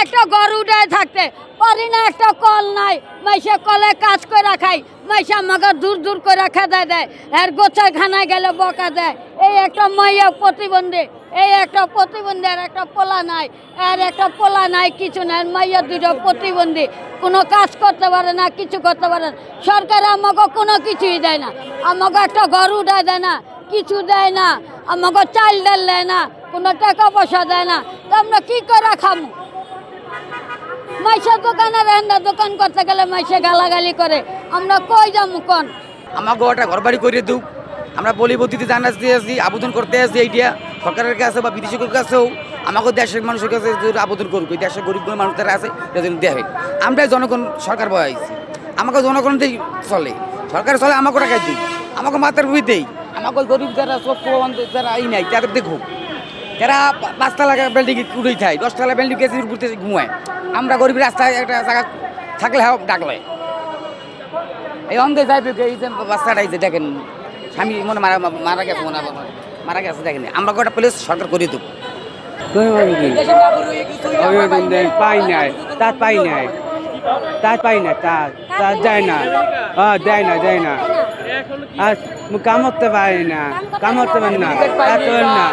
একটা গরু উঠায় থাকতে পারি না, একটা কল নাই, মাইসে কলে কাজ করে খাই, মাইসে আমাকে দূর দূর করে খেদায় দেয়, এর গোছায় খানায় গেলে বকা দেয়। এই একটা মাইয়া প্রতিবন্ধী, এই একটা প্রতিবন্ধী, আর একটা পোলা নাই, আর একটা পোলা নাই, কিছু নাই, মাইয়া দুটো প্রতিবন্ধী, কোনো কাজ করতে পারে না, কিছু করতে পারে না। সরকার আমাকে কোনো কিছুই দেয় না, আমাকে একটা ঘর উঠায় দেয় না, কিছু দেয় না, আমাকে চাল ডাল দেয় না, কোনো টাকা পয়সা দেয় না। তো আমরা কি করে খাবো? মাইসা দোকানে রান্না দোকান করতে গেলে মাইসে গালাগালি করে, আমরা কই যাবো কোন? আমাকে ওটা ঘর বাড়ি করে দিক। আমরা বলিবতীতে জানাতে আসি, আবেদন করতে আসি, এইটা সরকারের কাছে বা বিদেশের কাছেও আমাকে দেশের মানুষের কাছে আবেদন করুক, দেশের গরিব মানুষ তারা আছে যাদের দেয়। আমরা জনগণ সরকার বয়াইছি, আমাকে জনগণ দিয়ে চলে, সরকার চলে আমাকে টাকা দিই, আমাকে মাথার ভুই দেই, আমাকে গরিব যারা চক্ষু যারা এই নাই তাদের দেখুক, যারা 5 তলা বিল্ডিং উঠেই থাকে, 10 তলা বিল্ডিং গেছে ঘুরতে ঘুমায়, আমরা গরিব রাস্তায় একটা জায়গা থাকলে ডাকলে এই অন্ধে যাইবে। এই যে বাচ্চাটাই যে দেখেন স্বামী মনে মারা গেছে, মনে মারা গেছে, দেখেন আমরা গোটা প্লেস সরকার করে দেব। পাই নাই, তার পাই নাই, তার পাই না, তার দেয় না, দেয় না, দেয় না, আর কামড়তে পারি না, কামড়তে পারি না, না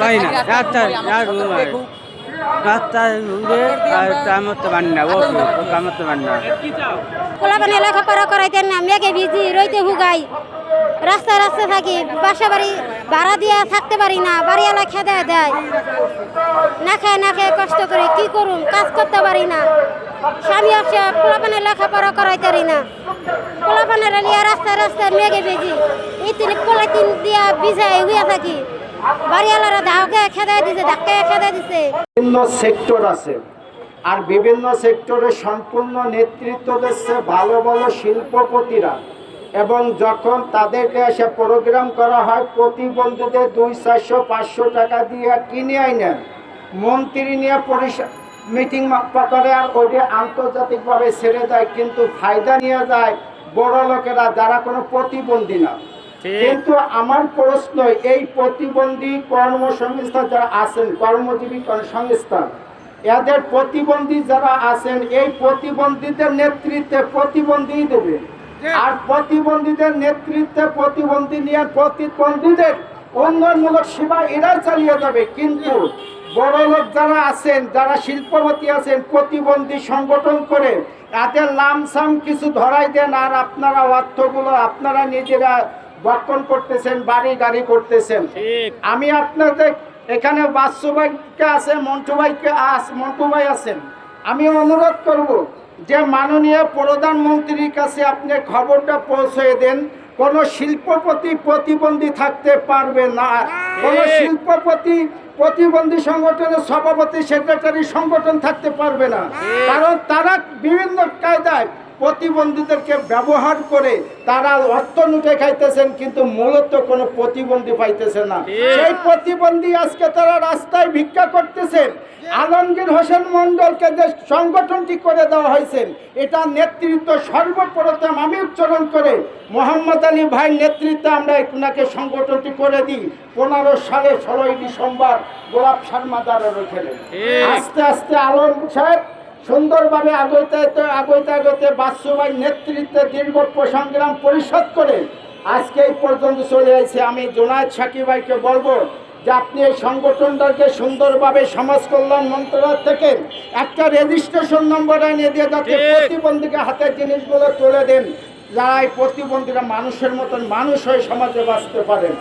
পাই না, কামড়তে পারি না, ও কামড়তে পারি না। পোলাপানে লেখাপড়া করাইতেন না, মেঘে ভিজি রইতে ভুগাই, রাস্তায় রাস্তায় থাকি, বাসা বাড়ি ভাড়া দিয়ে থাকতে পারি না, বাড়িওয়ালা খেদে দেয়, না খেয়ে কষ্ট করে কি করুন, কাজ করতে পারি না, স্বামী আসে পোলাপানে লেখাপড়া করাইতে পারি না, পোলাপানের লিয়া রাস্তায় রাস্তায় মেঘে ভিজি, এই পলিথিন দিয়া ভিজাই হইয়া থাকি, বাড়িওয়ালারা ধাওকে খেদে দিছে, ধাক্কায় খেদে দিছে। বিভিন্ন সেক্টর আছে, আর বিভিন্ন সেক্টরে সম্পূর্ণ নেতৃত্ব দিচ্ছে ভালো ভালো শিল্পপতিরা, এবং যখন তাদেরকে এসে প্রোগ্রাম করা হয় প্রতিবন্ধীদের 200, 400, 500 টাকা দিয়ে কিনে আনেন, মন্ত্রী নিয়ে মিটিং করে আর ওইটা আন্তর্জাতিকভাবে ছেড়ে দেয়, কিন্তু ফায়দা নিয়ে যায় বড় লোকেরা যারা কোনো প্রতিবন্ধী না। কিন্তু আমার প্রশ্ন, এই প্রতিবন্ধী কর্মসংস্থান যারা আছেন, কর্মজীবী সংস্থান, এদের প্রতিবন্ধী যারা আছেন, এই প্রতিবন্ধীদের নেতৃত্বে প্রতিবন্ধী দেবে, আর প্রতিবন্ধীদের নেতৃত্বে প্রতিবন্ধী নিয়ে প্রতিবন্ধীদের উন্নয়নমূলক সেবা এরাই চালিয়ে যাবে। কিন্তু বড় লোক যারা আছেন, যারা শিল্পপতি আছেন, প্রতিবন্ধী সংগঠন করে এদের লামসাম কিছু ধরাই দেন, আর আপনারা অর্থগুলো আপনারা নিজেরা বক্ষণ করতেছেন, বাড়ি গাড়ি করতেছেন। আমি আপনাদের এখানে বাসু ভাইকে আছে, মন্টু ভাই আছেন, আমি অনুরোধ করব যে মাননীয় প্রধানমন্ত্রীর কাছে আপনি খবরটা পৌঁছে দেন, কোনো শিল্পপতি প্রতিবন্ধী থাকতে পারবে না, কোনো শিল্পপতি প্রতিবন্ধী সংগঠনের সভাপতি সেক্রেটারি সংগঠন থাকতে পারবে না, কারণ তারা বিভিন্ন কায়দায় প্রতিবন্ধীদেরকে ব্যবহার করে তারা অর্থ লুটে খাইতেছেন, কিন্তু মূলত কোনো প্রতিবন্ধী পাইতেছে না। সেই প্রতিবন্ধী আজকে তারা রাস্তায় ভিক্ষা করতেছেন। আলমগীর হোসেন মন্ডলকে যে সংগঠনটি করে দেওয়া হয়েছে, এটা নেতৃত্ব সর্বপ্রথম আমি উচ্চারণ করে মোহাম্মদ আলী ভাই নেতৃত্বে আমরা আপনাকে সংগঠনটি করে দিই। 15 সালে 16 ডিসেম্বর গোলাপ শর্মাদারের ওখানে আস্তে আস্তে আলম সাহেব সুন্দরভাবে আগতে বাসু ভাই নেতৃত্বে দীর্ঘ সংগ্রাম পরিশোধ করে আজকে এই পর্যন্ত চলে আসছে। আমি জোনায়েদ সাকিব ভাইকে বলবো যে আপনি এই সংগঠনটাকে সুন্দরভাবে সমাজ কল্যাণ মন্ত্রণালয় থেকে একটা রেজিস্ট্রেশন নম্বর এনে দিয়ে যাতে প্রতিবন্ধীকে হাতের জিনিসগুলো তুলে দেন, যারা এই প্রতিবন্ধীরা মানুষের মতন মানুষ হয়ে সমাজে বাঁচতে পারেন।